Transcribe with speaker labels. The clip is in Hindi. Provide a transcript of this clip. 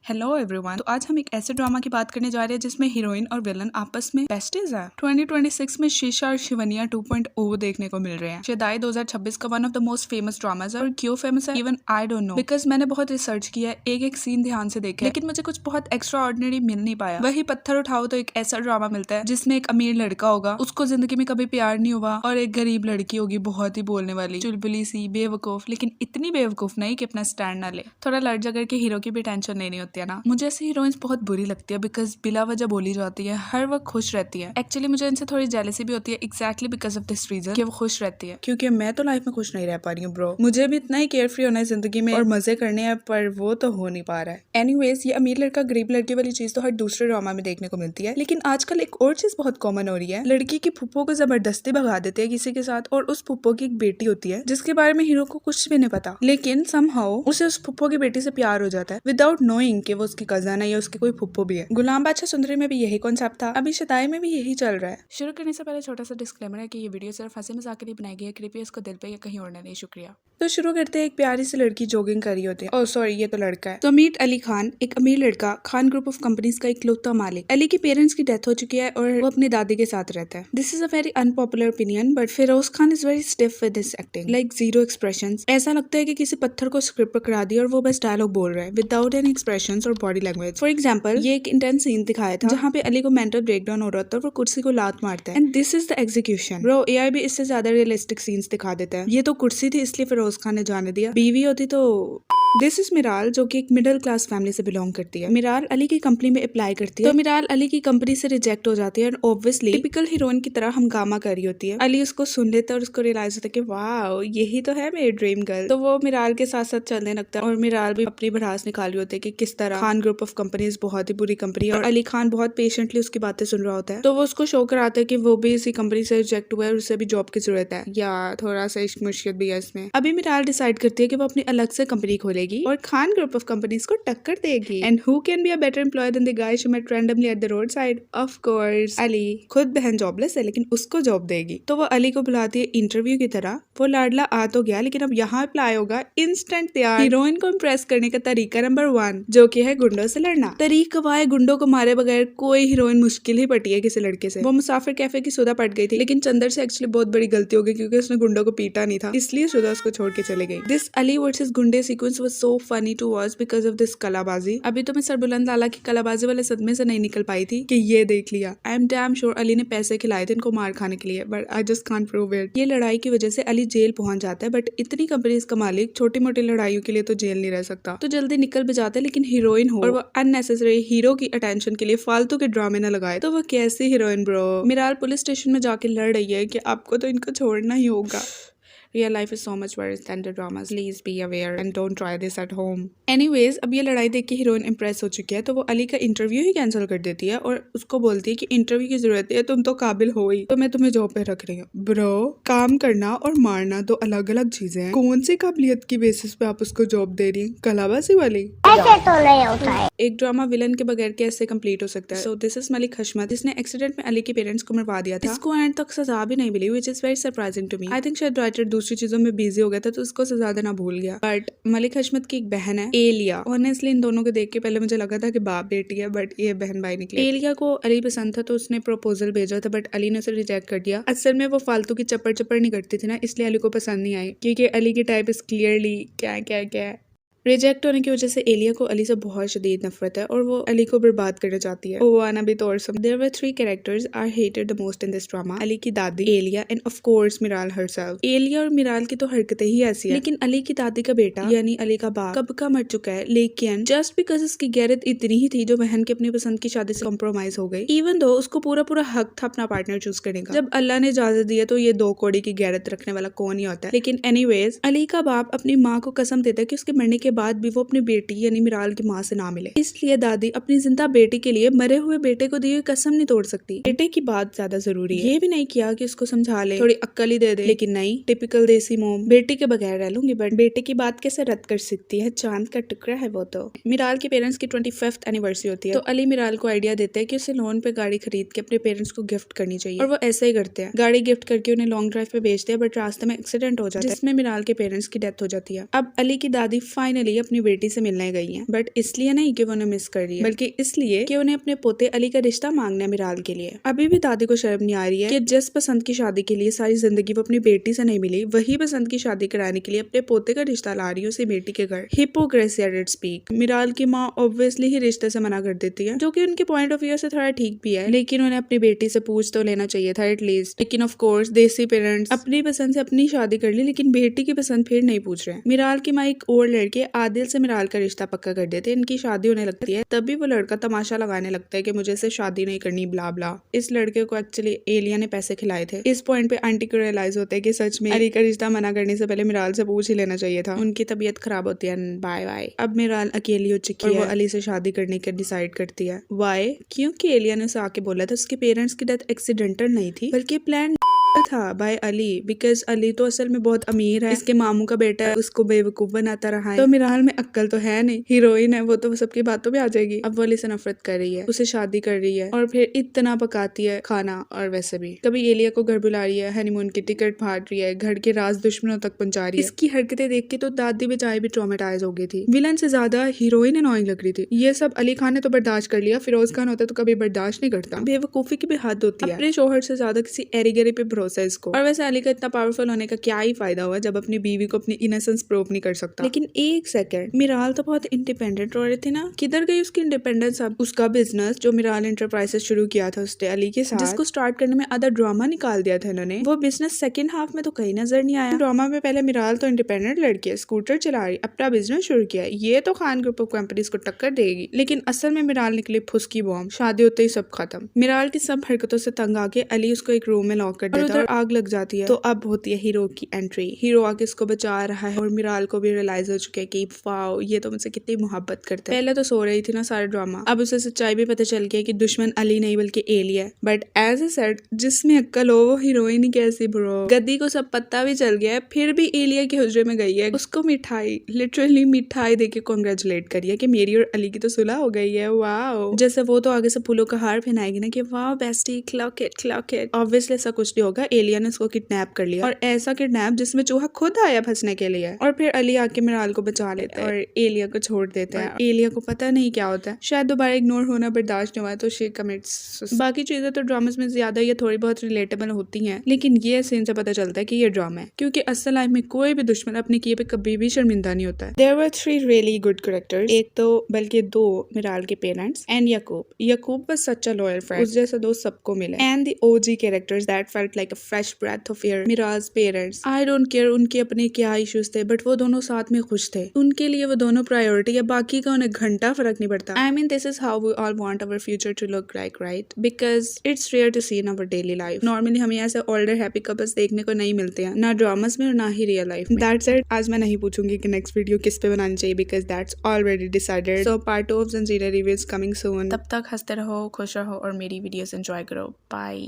Speaker 1: Hello everyone. तो आज हम एक ऐसे ड्रामा की बात करने जा रहे हैं जिसमें हीरोइन और विलन आपस में बेस्टीज है। 2026 में शीशा और शिवनिया 2.0 देखने को मिल रहे हैं। शेदाई 2026 का one of the most famous dramas है। और क्यों फेमस है even I don't know, because मैंने बहुत रिसर्च किया है, एक एक सीन ध्यान से देखा, लेकिन मुझे कुछ बहुत एक्स्ट्रा ऑर्डिनरी मिल नहीं पाया। वही पत्थर उठाओ तो एक ऐसा ड्रामा मिलता है जिसमें एक अमीर लड़का होगा, उसको जिंदगी में कभी प्यार नहीं हुआ, और एक गरीब लड़की होगी बहुत ही बोलने वाली, चुलबुली सी, बेवकूफ, लेकिन इतनी बेवकूफ नहीं कि अपना स्टैंड ना ले। थोड़ा लड़ झगड़ के हीरो की भी टेंशन लेनी होती है ना। मुझे ऐसी हीरोइंस बहुत बुरी लगती है बिकॉज बिला वजह बोली जाती है, हर वक्त खुश रहती है। एक्चुअली मुझे इनसे थोड़ी जेलसी भी होती है, exactly because of this reason कि वो खुश रहती है, क्योंकि मैं तो लाइफ में खुश नहीं रह पा रही हूँ ब्रो। मुझे भी इतना ही केयर फ्री होना है जिंदगी में और मजे करने हैं, पर वो तो हो नहीं पा रहा है। एनीवेज, ये अमीर लड़का गरीब लड़की वाली चीज तो हर दूसरे ड्रामा में देखने को मिलती है, लेकिन आजकल एक और चीज बहुत कॉमन हो रही है। लड़की की फुप्पो को जबरदस्ती भगा देते हैं किसी के साथ, और उस फुप्पो की एक बेटी होती है जिसके बारे में हीरो को कुछ भी नहीं पता, लेकिन समहाउ उसे उस फुप्पो की बेटी से प्यार हो जाता है विदाउट नोइंग कि वो उसकी कजन है या उसकी कोई फुप्पो भी है। गुलाम बादशाह सुंदरी में भी यही कॉन्सेप्ट था, अभी शदाई में भी यही चल रहा है। शुरू करने से पहले छोटा सा डिस्क्लेमर है कि ये वीडियो सिर्फ हंसी मजाक के लिए बनाई गई है, कृपया इसको दिल पे या कहीं और नहीं। शुक्रिया। तो शुरू करते हैं। एक प्यारी सी लड़की जॉगिंग कर रही होती है। ओह सॉरी, ये तो लड़का है। तो मीट अली खान, एक अमीर लड़का, खान ग्रुप ऑफ कंपनीज का इकलौता मालिक। अली के पेरेंट्स की डेथ हो चुकी है और वो अपनी दादी के साथ रहता है। This is a very unpopular opinion, but Firoz Khan is very stiff with his acting, like zero expressions. ऐसा लगता है कि किसी पत्थर को स्क्रिप्ट पकड़ा दिया और वो बस डायलॉग बोल रहा है विदाउट एनी एक्सप्रेशंस और बॉडी लैंग्वेज। फॉर एग्जाम्पल, ये एक इंटेंस सीन दिखाया था जहाँ पे अली को मेंटल ब्रेकडाउन हो रहा था और वो कुर्सी को लात मारता है। And this is the execution bro. AI भी इससे ज्यादा रियलिस्टिक सीन्स दिखा देता है। ये तो कुर्सी थी इसलिए फिरोज खान ने जाने दिया, बीवी होती तो। दिस इज मिराल, जो कि एक मिडिल क्लास फैमिली से बिलोंग करती है। मिराल अली की कंपनी में अप्लाई करती है, तो मिराल अली की कंपनी से रिजेक्ट हो जाती है, और ऑब्वियसली टिपिकल हीरोइन की तरह हंगामा कर रही होती है। अली उसको सुन लेता है और उसको रियलाइज होता है कि वाह, यही तो है मेरी ड्रीम गर्ल। तो वो मिराल के साथ साथ चलने लगता है, और मिराल भी अपनी भड़ास निकाल रही होती है कि किस तरह खान ग्रुप ऑफ कंपनीज बहुत ही बुरी कंपनी है, और अली खान बहुत पेशेंटली उसकी बातें सुन रहा होता है। तो वो उसको शो कराता है कि वो भी इसी कंपनी से रिजेक्ट हुआ है और उसे भी जॉब की जरूरत है, या थोड़ा सा इश्क मुश्किल भी है इसमें। अभी मिराल डिसाइड करती है कि वो अपनी अलग से कंपनी खोलेगी और खान ग्रुप ऑफ कंपनीज को टक्कर देगी। And who can be a better employ than the guy she met randomly at the road side? Of course Ali. खुद बहन जॉबलेस है लेकिन उसको जॉब देगी। तो वो अली को बुलाती है इंटरव्यू की तरह। वो लाडला आ तो गया, लेकिन अब यहाँ अप्लाई होगा इंस्टेंट तैयार हीरोइन को इम्प्रेस करने का तरीका नंबर 1, जो कि है गुंडों से लड़ना। तरीका वाए गुंडों को मारे बगैर कोई हीरोइन मुश्किल ही पटी है किसी लड़के से। वो मुसाफिर कैफे की सुधा पट गई थी, लेकिन चंदर से एक्चुअली बहुत बड़ी गलती हो गई क्योंकि उसने गुंडों को पीटा नहीं था, इसलिए सुधा उसको छोड़ के चले गई। दिस अली वर्सेस गुंडे sequence was so funny to watch because of this कलाबाजी। अभी तो मैं सरबुलंद लाला की कलाबाजी वाले सदमे से नहीं निकल पाई थी कि ये देख लिया। I am damn sure Ali ने पैसे खिलाए थे इनको मार खाने के लिए, but I just can't prove it. ये लड़ाई की वजह से अली जेल पहुंच जाता है, बट इतनी कंपनीज का मालिक छोटी मोटी लड़ाइयों के लिए तो जेल नहीं रह सकता, तो जल्दी निकल भी जाता है। लेकिन हीरोइन हो और वो अननेसेसरी हीरो की अटेंशन के लिए फालतू के ड्रामे न लगाए, तो वो कैसी हीरोइन ब्रो। मिराल पुलिस स्टेशन में जाके लड़ रही है कि आपको तो इनको छोड़ना ही होगा। Real life is so much worse than the dramas. Please be aware and don't try this at home. Anyways, अब ये लड़ाई देख के हीरोइन इम्प्रेस हो चुकी है, तो वो अली का इंटरव्यू ही कैंसिल कर देती है और उसको बोलती है कि इंटरव्यू की जरूरत है, तुम तो काबिल हो ही, तो मैं तुम्हें जॉब पे रख रही हूँ। ब्रो, काम करना और मारना दो अलग अलग चीजें हैं। कौन सी काबिलियत की बेसिस पे आप उसको जॉब दे रही हैं? कलाबाजी वाली?
Speaker 2: ऐसे तो नहीं होता है।
Speaker 1: एक ड्रामा विलन के बगैर कैसे कंप्लीट हो सकता है? सो दिस इज मलिक हशमत, जिसने एक्सीडेंट में अली के पेरेंट्स को मरवा दिया था। इसको एंड तक सजा भी नहीं मिली, which is very surprising to me. I think शायद राइटर दूसरी चीजों में बिजी हो गया था तो उसको सजा देना भूल गया। बट मलिक हशमत की एक बहन है एलिया। ऑनेस्टली इन दोनों को देख के पहले मुझे लगा था कि बाप बेटी है, बट ये बहन भाई निकले। एलिया को अली पसंद था तो उसने प्रपोजल भेजा था, बट अली ने उसे रिजेक्ट कर दिया। असल में वो फालतू की चप्पड़ चप्पड़ नहीं करती थी ना, इसलिए अली को पसंद नहीं आई, क्योंकि अली की टाइप इज क्लियरली क्या क्या क्या। रिजेक्ट होने की वजह से एलिया को अली से बहुत शदीद नफरत है और वो अली को बर्बाद करना चाहती है। वो आना भी तो और there were 3 characters are hated the most in this drama. Ali की दादी, Aliya and of course Miral herself. Aliya और मिराल की तो हरकतें ही ऐसी है, लेकिन अली की दादी का बेटा यानी अली का बाप कब का मर चुका है, लेकिन जस्ट बिकॉज उसकी गैरत इतनी ही थी जो बहन की अपनी पसंद की शादी से कॉम्प्रोमाइज हो गई, इवन दो उसको पूरा पूरा हक था अपना पार्टनर चूज करने का। जब अल्लाह ने इजाजत दी है तो ये 2 कौड़ी की गैरत रखने वाला कौन ही होता है। लेकिन एनीवेज, अली का बाप अपनी माँ को कसम देता है कि उसके मरने के बाद भी वो अपनी बेटी यानी मिराल की माँ से ना मिले, इसलिए दादी अपनी जिंदा बेटी के लिए मरे हुए बेटे को दी हुई कसम नहीं तोड़ सकती। बेटे की बात ज्यादा जरूरी है। ये भी नहीं किया कि उसको समझा ले, थोड़ी अक्ल ही दे दे, लेकिन नहीं, टिपिकल देसी मोम, बेटी के बगैर रह लूंगी बट बेटे की बात कैसे रद्द कर सकती है, चांद का टुकड़ा है वो तो। मिराल के पेरेंट्स की 25th एनिवर्सरी होती है, तो अली मिराल को आइडिया देते हैं कि उसे लोन पे गाड़ी खरीद के अपने पेरेंट्स को गिफ्ट करनी चाहिए, और वो ऐसे ही करते हैं। गाड़ी गिफ्ट करके उन्हें लॉन्ग ड्राइव पे भेजते हैं, बट रास्ते में एक्सीडेंट हो जाता है जिसमें मिराल के पेरेंट्स की डेथ हो जाती है। अब अली की दादी फाइनली फाइनली अपनी बेटी से मिलने गई हैं, बट इसलिए नहीं कि वो उन्हें मिस कर रही है, बल्कि इसलिए कि उन्हें अपने पोते अली का रिश्ता मांगना है मिराल के लिए। अभी भी दादी को शर्म नहीं आ रही है कि जिस पसंद की शादी के लिए सारी जिंदगी वो अपनी बेटी से नहीं मिली, वही पसंद की शादी कराने के लिए अपने पोते का रिश्ता ला रही है उसी बेटी के घर। Hypocrisy at its peak. Miral की माँ ऑब्वियसली ही रिश्ते से मना कर देती है, जो कि उनके पॉइंट ऑफ व्यू से थोड़ा ठीक भी है, लेकिन उन्हें अपनी बेटी से पूछ तो लेना चाहिए था एटलीस्ट। लेकिन ऑफ कोर्स देसी पेरेंट्स अपनी पसंद से अपनी शादी कर ली, लेकिन बेटी की पसंद फिर नहीं पूछ रहे हैं। मिराल की माँ एक और लड़के आदिल से मिराल का रिश्ता पक्का कर देते हैं, इनकी शादी होने लगती है, तभी वो लड़का तमाशा लगाने लगता है कि मुझे से शादी नहीं करनी, ब्ला ब्ला। इस लड़के को एक्चुअली एलिया ने पैसे खिलाए थे। इस पॉइंट पे आंटी को रियलाइज होता है कि सच में अली का रिश्ता मना करने से पहले मिराल से पूछ ही लेना चाहिए था। उनकी तबीयत खराब होती है, बाय बाय। अब मिराल अकेली हो चुकी है, वो अली से शादी करने का डिसाइड करती है। वाई? क्योंकि एलिया ने उसे आके बोला था उसके पेरेंट्स की डेथ एक्सीडेंटल नहीं थी, बल्कि प्लान था बाय अली, बिकॉज अली तो असल में बहुत अमीर है, इसके मामू का बेटा है, उसको बेवकूफ बनाता रहा है। तो मिराल में अक्ल तो है नहीं, हीरोइन है वो, तो सबकी बातों में आ जाएगी। अब वो अली से नफरत कर रही है, उसे शादी कर रही है, और फिर इतना पकाती है खाना। और वैसे भी कभी एलिया को घर बुला रही है, हनीमून की टिकट फाड़ रही है, घर के राज दुश्मनों तक पहुंचा रही है। इसकी हरकतें देख के तो दादी बेचारी भी ट्रॉमेटाइज हो गई थी। विलन से ज्यादा हीरोइन अनोइंग लग रही थी। ये सब अली खान ने तो बर्दाश्त कर लिया, फिरोज खान होता तो कभी बर्दाश्त नहीं करता। बेवकूफी की भी हद होती है, अपने शोहर से ज्यादा किसी एरीगेरी पे भरोसा इसको। और वैसे अली का इतना पावरफुल होने का क्या ही फायदा हुआ जब अपनी बीवी को अपनी इनोसेंस प्रूव नहीं कर सकता। लेकिन एक सेकंड, मिराल तो बहुत इंडिपेंडेंट हो रही थी ना, किधर गई उसकी इंडिपेंडेंस? अब उसका बिजनेस जो मिराल इंटरप्राइजेस शुरू किया था उसने अली के साथ, जिसको स्टार्ट करने में आधा ड्रामा निकाल दिया था इन्होंने, वो बिजनेस सेकंड हाफ में तो कहीं नजर नहीं आया। ड्रामा में पहले मिराल तो इंडिपेंडेंट लड़की है, स्कूटर चला रही, अपना बिजनेस शुरू किया, ये तो खान ग्रुप ऑफ कंपनीज को टक्कर देगी। लेकिन असल में मिराल निकली फुसकी बॉम्ब, शादी होते ही सब खत्म। मिराल की सब हरकतों से तंग आके अली उसको एक रूम में लॉक कर देता है और आग लग जाती है। तो अब होती है हीरो की एंट्री। हीरो आके इसको बचा रहा है और मिराल को भी रियलाइज हो चुका है कि वाओ ये तो मुझसे कितनी मोहब्बत करते हैं। पहले तो सो रही थी ना सारा ड्रामा, अब उसे सच्चाई भी पता चल गया कि दुश्मन अली नहीं बल्कि एलिया है। बट एज ए सेड, जिसमें अक्ल हो वो हीरोइन ही कैसी ब्रो। गद्दी को सब पता भी चल गया है, फिर भी एलिया के हुजरे में गई है, उसको मिठाई, लिटरली मिठाई देके कॉन्ग्रेचुलेट करिए कि मेरी और अली की तो सुलह हो गई है। वाओ, जैसे वो तो आगे से फूलों का हार पहनाएगी ना कि wow bestie clock it. Obviously ऐसा कुछ नहीं होगा, एलिया ने उसको किडनैप कर लिया, और ऐसा किडनैप जिसमें चूहा खुद आया फंसने के लिए। और फिर अली आके मिराल को बचा लेता है और एलिया को छोड़ देता है। एलिया को पता नहीं क्या होता है, शायद दोबारा इग्नोर होना बर्दाश्त नहीं हुआ तो शी कमिट्स। बाकी चीजें तो ड्रामास में ज्यादा या थोड़ी बहुत रिलेटेबल होती हैं, लेकिन ये सीन से पता चलता है कि ये ड्रामा है, क्योंकि असल लाइफ में कोई भी दुश्मन अपने किए पे कभी भी शर्मिंदा नहीं होता है। There were 3 really good characters, एक तो बल्कि 2 मिराल के parents and Yaqoob was such a loyal friend, उस जैसा दोस्त सबको मिले। And the OG characters that felt like a fresh breath of air, Miraj parents. I don't care उनके अपने क्या इश्यूज थे, बट वो दोनों साथ में खुश थे, उनके लिए वो दोनों प्रायोरिटी है, बाकी का उन्हें घंटा फर्क नहीं पड़ता। I mean this is how we all want our future to look like, right? Because it's rare to see in our daily life. Normally हमें ऐसे ओल्डर हैप्पी कपल्स देखने को नहीं मिलते हैं, ना ड्रामास में और ना ही रियल लाइफ में। That's it. आज मैं नहीं पूछूंगी कि नेक्स्ट वीडियो किस पे बनानी चाहिए, because that's already decided. So part 2 of Janjira reviews coming soon. तब तक हंसते रहो, खुश रहो और मेरी वीडियोस एंजॉय करो। बाय।